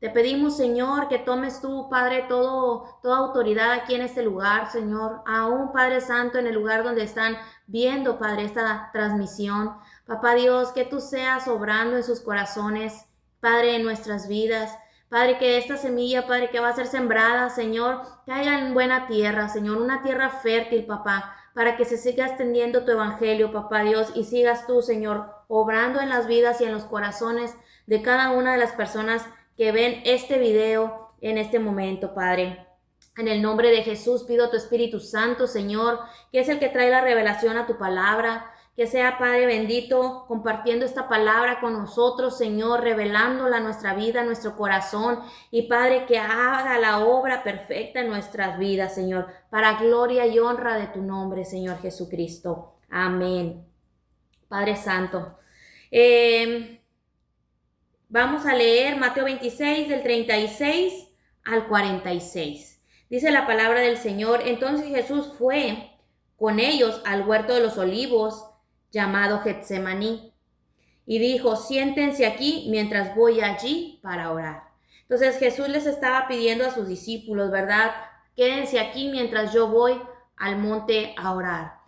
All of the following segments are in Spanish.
Te pedimos, Señor, que tomes tú, Padre, toda autoridad aquí en este lugar, Señor. Aún, Padre Santo, en el lugar donde están viendo, Padre, esta transmisión. Papá Dios, que tú seas obrando en sus corazones, Padre, en nuestras vidas. Padre, que esta semilla, Padre, que va a ser sembrada, Señor, caiga en buena tierra, Señor, una tierra fértil, papá, para que se siga extendiendo tu evangelio, papá Dios, y sigas tú, Señor, obrando en las vidas y en los corazones de cada una de las personas que ven este video en este momento, Padre. En el nombre de Jesús pido a tu Espíritu Santo, Señor, que es el que trae la revelación a tu palabra, que sea, Padre bendito, compartiendo esta palabra con nosotros, Señor, revelándola a nuestra vida, a nuestro corazón, y Padre, que haga la obra perfecta en nuestras vidas, Señor, para gloria y honra de tu nombre, Señor Jesucristo. Amén. Padre Santo. Vamos a leer Mateo 26 del 36 al 46. Dice la palabra del Señor: entonces Jesús fue con ellos al huerto de los olivos, llamado Getsemaní, y dijo: siéntense aquí mientras voy allí para orar. Entonces Jesús les estaba pidiendo a sus discípulos, ¿verdad? Quédense aquí mientras yo voy al monte a orar.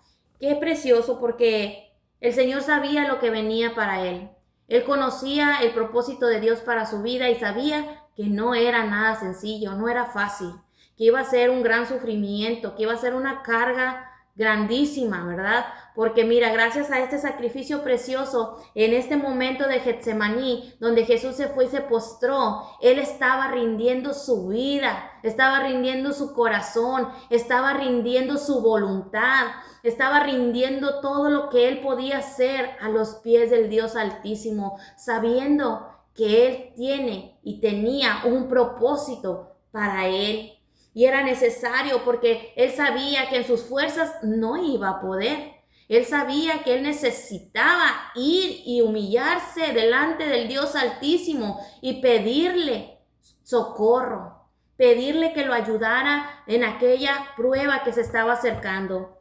Qué precioso, porque el Señor sabía lo que venía para él. Él conocía el propósito de Dios para su vida y sabía que no era nada sencillo, no era fácil, que iba a ser un gran sufrimiento, que iba a ser una carga grandísima, ¿verdad? Porque mira, gracias a este sacrificio precioso, en este momento de Getsemaní, donde Jesús se fue y se postró, Él estaba rindiendo su vida, estaba rindiendo su corazón, estaba rindiendo su voluntad, estaba rindiendo todo lo que Él podía hacer a los pies del Dios Altísimo, sabiendo que Él tiene y tenía un propósito para Él. Y era necesario, porque él sabía que en sus fuerzas no iba a poder. Él sabía que él necesitaba ir y humillarse delante del Dios Altísimo y pedirle socorro, pedirle que lo ayudara en aquella prueba que se estaba acercando.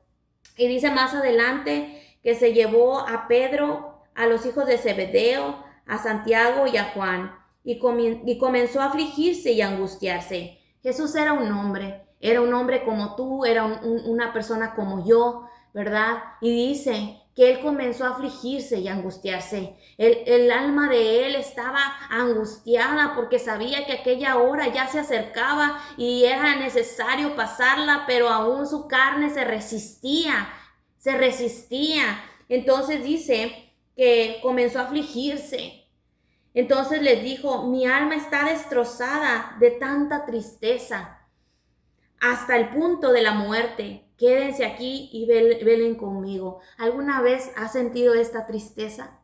Y dice más adelante que se llevó a Pedro, a los hijos de Zebedeo, a Santiago y a Juan, y comenzó a afligirse y a angustiarse. Jesús era un hombre como tú, era una persona como yo, ¿verdad? Y dice que él comenzó a afligirse y a angustiarse. El alma de él estaba angustiada porque sabía que aquella hora ya se acercaba y era necesario pasarla, pero aún su carne se resistía, se resistía. Entonces dice que comenzó a afligirse. Entonces les dijo: mi alma está destrozada de tanta tristeza, hasta el punto de la muerte. Quédense aquí y velen conmigo. ¿Alguna vez has sentido esta tristeza?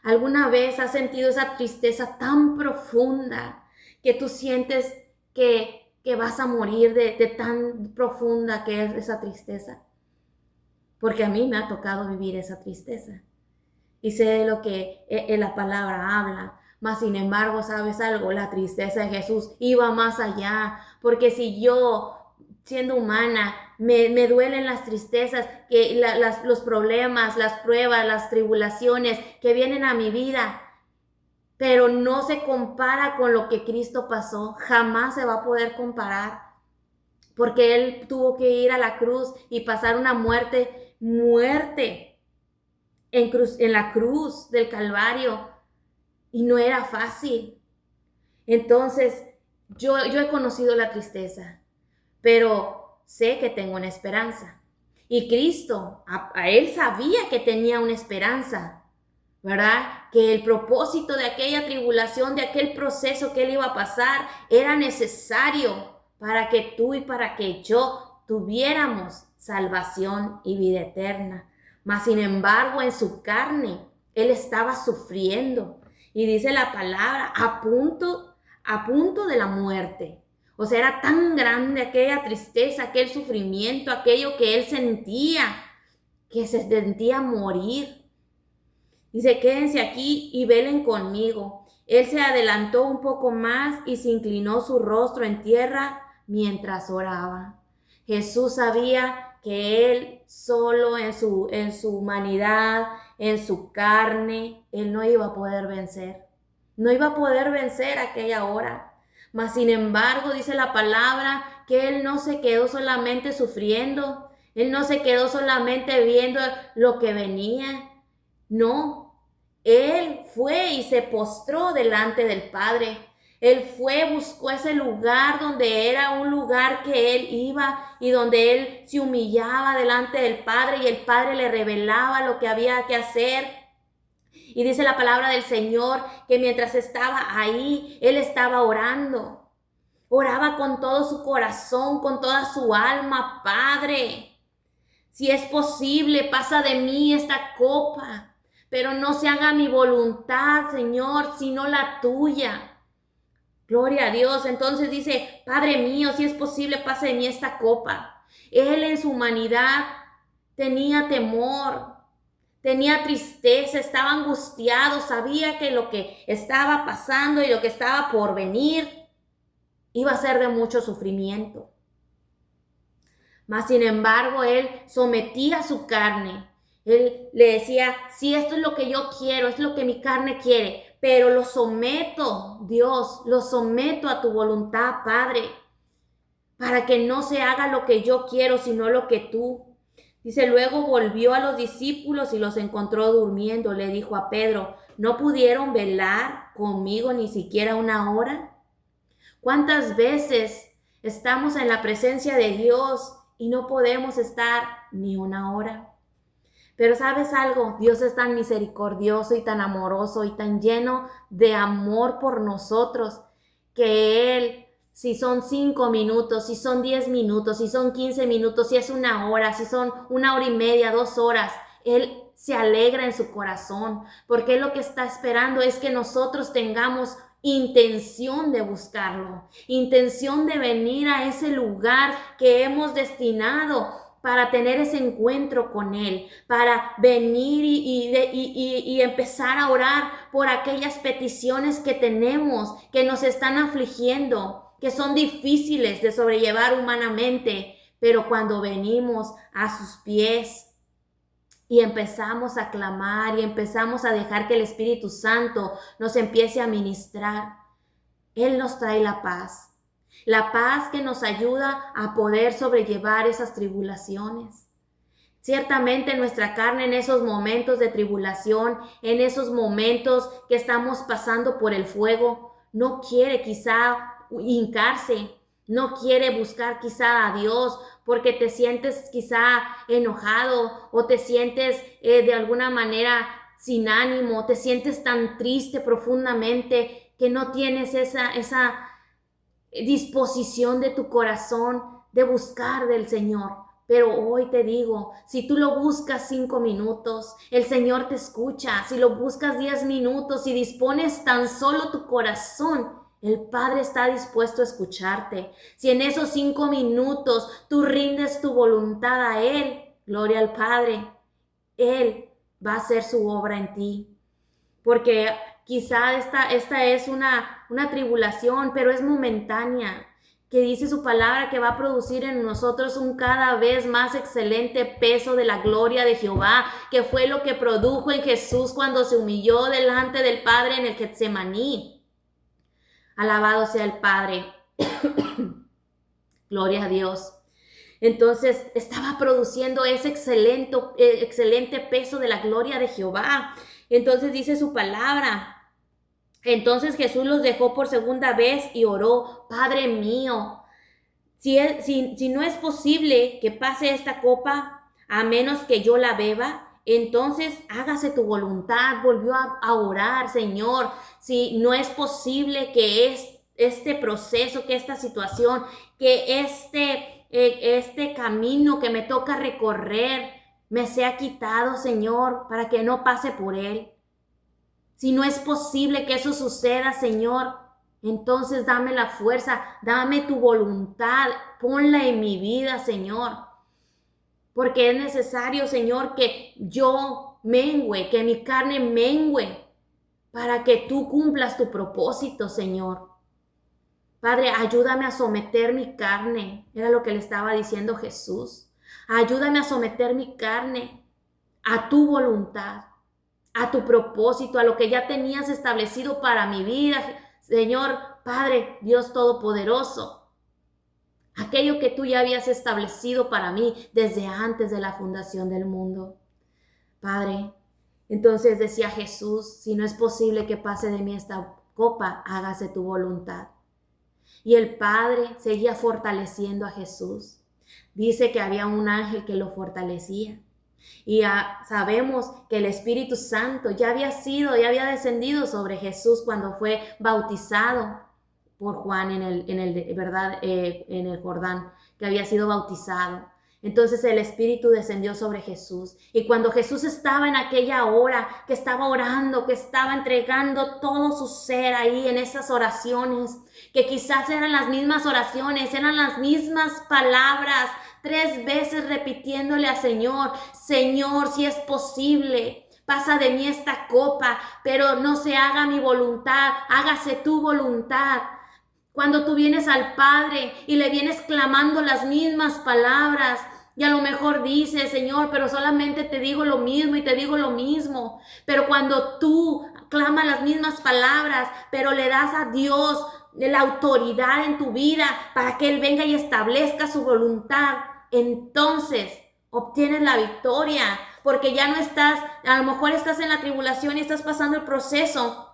¿Alguna vez has sentido esa tristeza tan profunda que tú sientes que vas a morir de tan profunda que es esa tristeza? Porque a mí me ha tocado vivir esa tristeza. Y sé de lo que la palabra habla. Mas sin embargo, ¿sabes algo? La tristeza de Jesús iba más allá. Porque si yo, siendo humana, me duelen las tristezas, los problemas, las pruebas, las tribulaciones que vienen a mi vida, pero no se compara con lo que Cristo pasó, jamás se va a poder comparar. Porque Él tuvo que ir a la cruz y pasar una muerte en la cruz del Calvario, y no era fácil. Entonces, yo he conocido la tristeza, pero sé que tengo una esperanza. Y Cristo, a él sabía que tenía una esperanza, ¿verdad? Que el propósito de aquella tribulación, de aquel proceso que él iba a pasar, era necesario para que tú y para que yo tuviéramos salvación y vida eterna. Mas sin embargo, en su carne, él estaba sufriendo. Y dice la palabra, a punto de la muerte. O sea, era tan grande aquella tristeza, aquel sufrimiento, aquello que él sentía, que se sentía morir. Dice: quédense aquí y velen conmigo. Él se adelantó un poco más y se inclinó su rostro en tierra mientras oraba. Jesús sabía que él solo en su humanidad, en su carne, él no iba a poder vencer. No iba a poder vencer aquella hora. Mas sin embargo, dice la palabra que él no se quedó solamente sufriendo, él no se quedó solamente viendo lo que venía. No, él fue y se postró delante del Padre. Él fue, buscó ese lugar donde era un lugar que él iba y donde él se humillaba delante del Padre y el Padre le revelaba lo que había que hacer. Y dice la palabra del Señor que mientras estaba ahí, él estaba orando. Oraba con todo su corazón, con toda su alma. Padre, si es posible, pasa de mí esta copa, pero no se haga mi voluntad, Señor, sino la tuya. Gloria a Dios. Entonces dice, Padre mío, si es posible, pase de mí esta copa. Él en su humanidad tenía temor, tenía tristeza, estaba angustiado, sabía que lo que estaba pasando y lo que estaba por venir iba a ser de mucho sufrimiento. Mas sin embargo, él sometía su carne. Él le decía, sí, esto es lo que yo quiero, es lo que mi carne quiere, pero lo someto, Dios, lo someto a tu voluntad, Padre, para que no se haga lo que yo quiero, sino lo que tú. Dice, luego volvió a los discípulos y los encontró durmiendo. Le dijo a Pedro, ¿no pudieron velar conmigo ni siquiera una hora? ¿Cuántas veces estamos en la presencia de Dios y no podemos estar ni una hora? Pero ¿sabes algo? Dios es tan misericordioso y tan amoroso y tan lleno de amor por nosotros que Él, si son 5 minutos, si son 10 minutos, si son 15 minutos, si es una hora, si son 1 hora y media, 2 horas, Él se alegra en su corazón, porque Él lo que está esperando es que nosotros tengamos intención de buscarlo, intención de venir a ese lugar que hemos destinado para tener ese encuentro con Él, para venir y empezar a orar por aquellas peticiones que tenemos, que nos están afligiendo, que son difíciles de sobrellevar humanamente, pero cuando venimos a sus pies y empezamos a clamar y empezamos a dejar que el Espíritu Santo nos empiece a ministrar, Él nos trae la paz. La paz que nos ayuda a poder sobrellevar esas tribulaciones. Ciertamente nuestra carne en esos momentos de tribulación, en esos momentos que estamos pasando por el fuego, no quiere quizá hincarse, no quiere buscar quizá a Dios porque te sientes quizá enojado o te sientes de alguna manera sin ánimo, te sientes tan triste profundamente que no tienes esa disposición de tu corazón de buscar del Señor. Pero hoy te digo, si tú lo buscas 5 minutos, el Señor te escucha. Si lo buscas 10 minutos y dispones tan solo tu corazón, el Padre está dispuesto a escucharte. Si en esos 5 minutos tú rindes tu voluntad a Él, gloria al Padre, Él va a hacer su obra en ti. Porque quizá esta es una tribulación, pero es momentánea, que dice su palabra que va a producir en nosotros un cada vez más excelente peso de la gloria de Jehová, que fue lo que produjo en Jesús cuando se humilló delante del Padre en el Getsemaní. Alabado sea el Padre. Gloria a Dios. Entonces estaba produciendo ese excelente peso de la gloria de Jehová. Entonces dice su palabra. Entonces Jesús los dejó por segunda vez y oró, Padre mío, si no es posible que pase esta copa, a menos que yo la beba, entonces hágase tu voluntad. Volvió a orar, Señor, si no es posible que este proceso, que esta situación, que este camino que me toca recorrer me sea quitado, Señor, para que no pase por él. Si no es posible que eso suceda, Señor, entonces dame la fuerza, dame tu voluntad, ponla en mi vida, Señor. Porque es necesario, Señor, que yo mengüe, que mi carne mengüe, para que tú cumplas tu propósito, Señor. Padre, ayúdame a someter mi carne, era lo que le estaba diciendo Jesús. Ayúdame a someter mi carne a tu voluntad. a tu propósito, a lo que ya tenías establecido para mi vida, Señor, Padre, Dios Todopoderoso. Aquello que tú ya habías establecido para mí desde antes de la fundación del mundo. Padre, entonces decía Jesús, si no es posible que pase de mí esta copa, hágase tu voluntad. Y el Padre seguía fortaleciendo a Jesús. Dice que había un ángel que lo fortalecía. Y sabemos que el Espíritu Santo ya había descendido sobre Jesús cuando fue bautizado por Juan en el Jordán, que había sido bautizado. Entonces el Espíritu descendió sobre Jesús. Y cuando Jesús estaba en aquella hora, que estaba orando, que estaba entregando todo su ser ahí en esas oraciones, que quizás eran las mismas oraciones, eran las mismas palabras, 3 veces repitiéndole al Señor, Señor, si es posible, pasa de mí esta copa, pero no se haga mi voluntad, hágase tu voluntad. Cuando tú vienes al Padre y le vienes clamando las mismas palabras, y a lo mejor dices, Señor, pero solamente te digo lo mismo y te digo lo mismo. Pero cuando tú clamas las mismas palabras, pero le das a Dios la autoridad en tu vida para que Él venga y establezca su voluntad, entonces obtienes la victoria, porque ya no estás, a lo mejor estás en la tribulación y estás pasando el proceso,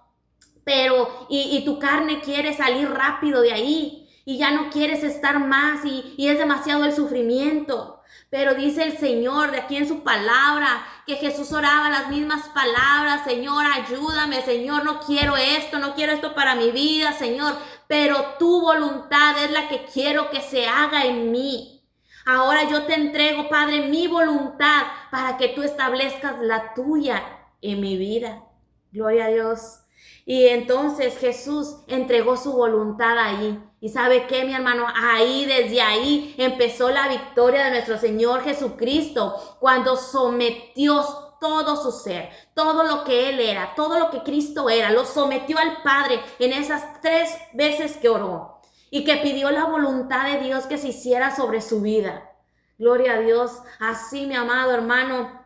pero y tu carne quiere salir rápido de ahí y ya no quieres estar más y es demasiado el sufrimiento. Pero dice el Señor de aquí en su palabra que Jesús oraba las mismas palabras, Señor, ayúdame, Señor, no quiero esto para mi vida, Señor, pero tu voluntad es la que quiero que se haga en mí. Ahora yo te entrego, Padre, mi voluntad para que tú establezcas la tuya en mi vida. Gloria a Dios. Y entonces Jesús entregó su voluntad ahí. ¿Y sabe qué, mi hermano? Desde ahí empezó la victoria de nuestro Señor Jesucristo, cuando sometió todo su ser, todo lo que Él era, todo lo que Cristo era, lo sometió al Padre en esas 3 veces que oró y que pidió la voluntad de Dios que se hiciera sobre su vida. Gloria a Dios. Así, mi amado hermano,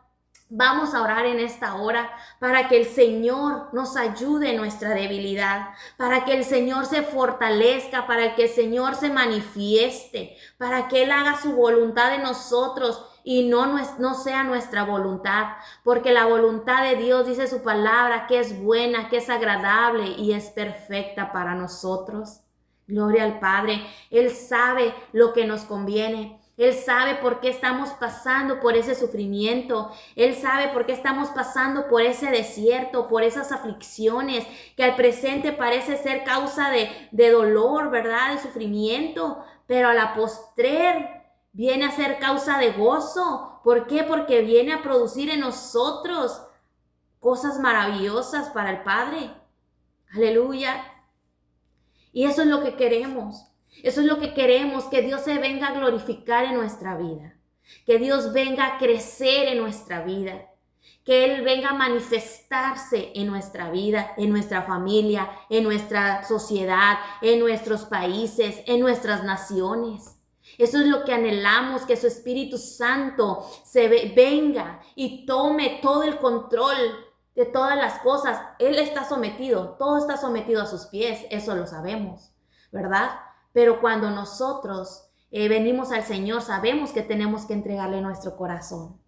vamos a orar en esta hora para que el Señor nos ayude en nuestra debilidad, para que el Señor se fortalezca, para que el Señor se manifieste, para que Él haga su voluntad en nosotros y no sea nuestra voluntad, porque la voluntad de Dios, dice su palabra, que es buena, que es agradable y es perfecta para nosotros. Gloria al Padre. Él sabe lo que nos conviene. Él sabe por qué estamos pasando por ese sufrimiento. Él sabe por qué estamos pasando por ese desierto, por esas aflicciones que al presente parece ser causa de dolor, ¿verdad? De sufrimiento, pero a la postrer viene a ser causa de gozo. ¿Por qué? Porque viene a producir en nosotros cosas maravillosas para el Padre. Aleluya. Y eso es lo que queremos. Eso es lo que queremos, que Dios se venga a glorificar en nuestra vida, que Dios venga a crecer en nuestra vida, que Él venga a manifestarse en nuestra vida, en nuestra familia, en nuestra sociedad, en nuestros países, en nuestras naciones. Eso es lo que anhelamos, que su Espíritu Santo venga y tome todo el control de todas las cosas. Él está sometido, todo está sometido a sus pies, eso lo sabemos, ¿verdad? Pero cuando nosotros venimos al Señor, sabemos que tenemos que entregarle nuestro corazón.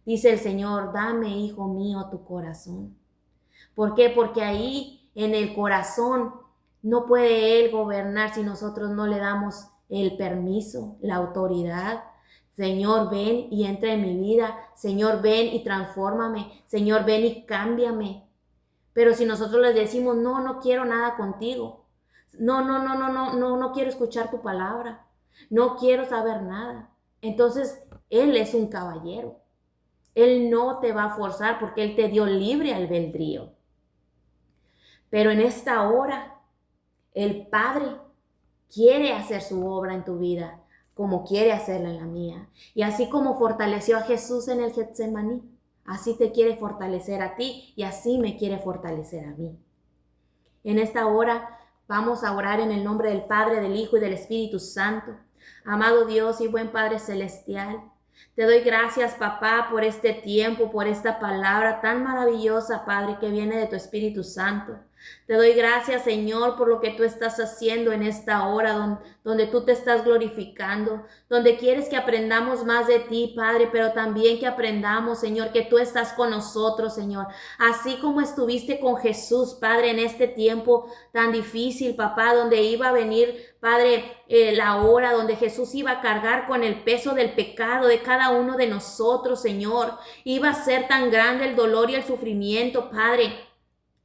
Dice el Señor, dame, hijo mío, tu corazón. ¿Por qué? Porque ahí en el corazón no puede Él gobernar si nosotros no le damos el permiso, la autoridad. Señor, ven y entra en mi vida. Señor, ven y transfórmame. Señor, ven y cámbiame. Pero si nosotros les decimos, no quiero nada contigo. No quiero escuchar tu palabra. No quiero saber nada. Entonces, Él es un caballero. Él no te va a forzar porque Él te dio libre albedrío. Pero en esta hora, el Padre quiere hacer su obra en tu vida, como quiere hacerla en la mía. Y así como fortaleció a Jesús en el Getsemaní, así te quiere fortalecer a ti y así me quiere fortalecer a mí. En esta hora vamos a orar en el nombre del Padre, del Hijo y del Espíritu Santo. Amado Dios y buen Padre Celestial, Te doy gracias, papá, por este tiempo, por esta palabra tan maravillosa, Padre, que viene de tu Espíritu Santo. Te doy gracias, Señor, por lo que tú estás haciendo en esta hora, donde tú te estás glorificando, donde quieres que aprendamos más de ti, Padre, pero también que aprendamos, Señor, que tú estás con nosotros, Señor. Así como estuviste con Jesús, Padre, en este tiempo tan difícil, papá, donde iba a venir, Padre, la hora donde Jesús iba a cargar con el peso del pecado de cada uno de nosotros, Señor. Iba a ser tan grande el dolor y el sufrimiento, Padre,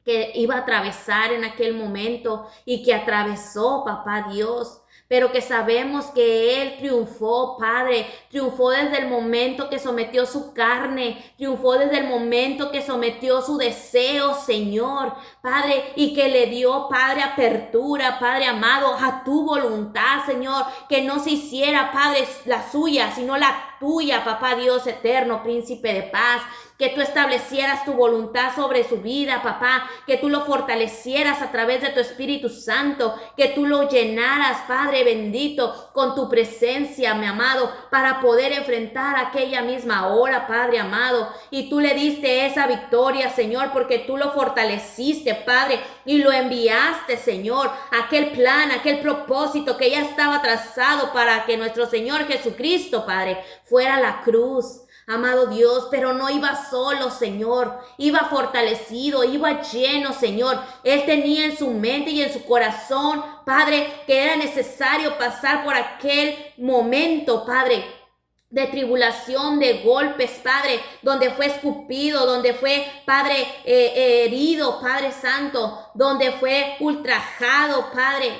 que iba a atravesar en aquel momento y que atravesó, papá Dios. Pero que sabemos que Él triunfó, Padre, triunfó desde el momento que sometió su carne, triunfó desde el momento que sometió su deseo, Señor, Padre, y que le dio, Padre, apertura, Padre amado, a tu voluntad, Señor, que no se hiciera, Padre, la suya, sino la tuya, papá Dios eterno, príncipe de paz. Que tú establecieras tu voluntad sobre su vida, papá, que tú lo fortalecieras a través de tu Espíritu Santo, que tú lo llenaras, Padre bendito, con tu presencia, mi amado, para poder enfrentar aquella misma hora, Padre amado, y tú le diste esa victoria, Señor, porque tú lo fortaleciste, Padre, y lo enviaste, Señor, aquel plan, aquel propósito que ya estaba trazado para que nuestro Señor Jesucristo, Padre, fuera a la cruz. Amado Dios, pero no iba solo, Señor, iba fortalecido, iba lleno, Señor. Él tenía en su mente y en su corazón, Padre, que era necesario pasar por aquel momento, Padre, de tribulación, de golpes, Padre, donde fue escupido, donde fue, Padre, herido, Padre Santo, donde fue ultrajado, Padre,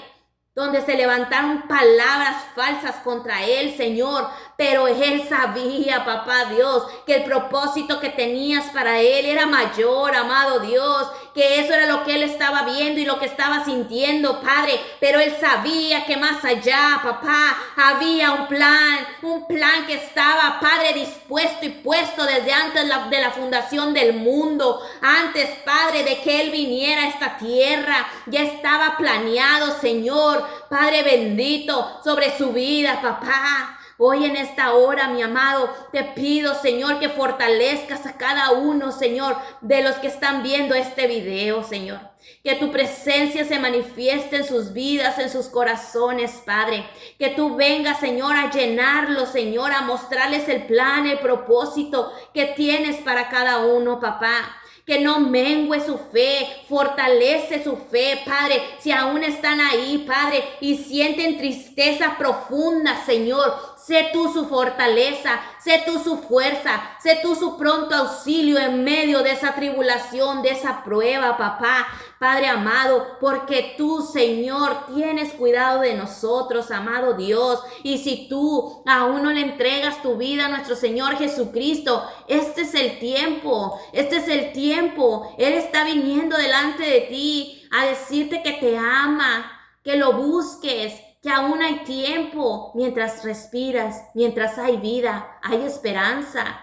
donde se levantaron palabras falsas contra él, Señor. Pero él sabía, papá Dios, que el propósito que tenías para él era mayor, amado Dios, que eso era lo que él estaba viendo y lo que estaba sintiendo, Padre. Pero él sabía que más allá, papá, había un plan que estaba, Padre, dispuesto y puesto desde antes de la fundación del mundo. Antes, Padre, de que él viniera a esta tierra, ya estaba planeado, Señor, Padre bendito, sobre su vida, papá. Hoy en esta hora, mi amado, te pido, Señor, que fortalezcas a cada uno, Señor, de los que están viendo este video, Señor. Que tu presencia se manifieste en sus vidas, en sus corazones, Padre. Que tú vengas, Señor, a llenarlos, Señor, a mostrarles el plan, el propósito que tienes para cada uno, papá. Que no mengue su fe, fortalece su fe, Padre, si aún están ahí, Padre, y sienten tristeza profunda, Señor. Sé tú su fortaleza, sé tú su fuerza, sé tú su pronto auxilio en medio de esa tribulación, de esa prueba, papá, Padre amado, porque tú, Señor, tienes cuidado de nosotros, amado Dios. Y si tú aún no le entregas tu vida a nuestro Señor Jesucristo, este es el tiempo, Él está viniendo delante de ti a decirte que te ama, que lo busques, que aún hay tiempo, mientras respiras, mientras hay vida, hay esperanza.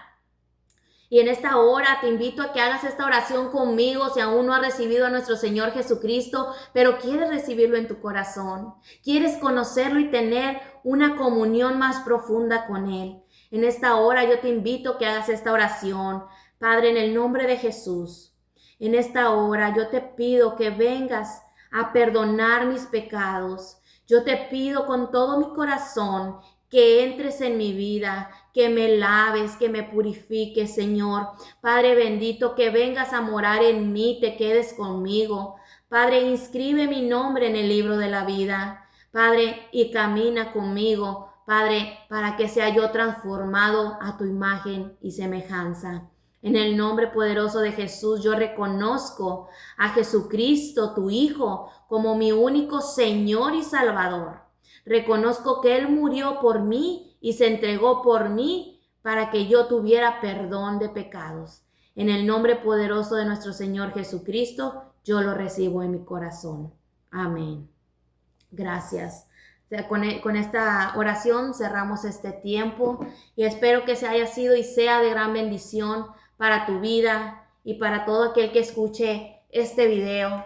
Y en esta hora te invito a que hagas esta oración conmigo si aún no has recibido a nuestro Señor Jesucristo, pero quieres recibirlo en tu corazón. Quieres conocerlo y tener una comunión más profunda con Él. En esta hora yo te invito a que hagas esta oración. Padre, en el nombre de Jesús, en esta hora yo te pido que vengas a perdonar mis pecados. Yo te pido con todo mi corazón que entres en mi vida, que me laves, que me purifiques, Señor. Padre bendito, que vengas a morar en mí, te quedes conmigo. Padre, inscribe mi nombre en el libro de la vida. Padre, y camina conmigo, Padre, para que sea yo transformado a tu imagen y semejanza. En el nombre poderoso de Jesús, yo reconozco a Jesucristo, tu Hijo, como mi único Señor y Salvador. Reconozco que Él murió por mí y se entregó por mí para que yo tuviera perdón de pecados. En el nombre poderoso de nuestro Señor Jesucristo, yo lo recibo en mi corazón. Amén. Gracias. Con esta oración cerramos este tiempo y espero que se haya sido y sea de gran bendición para tu vida y para todo aquel que escuche este video.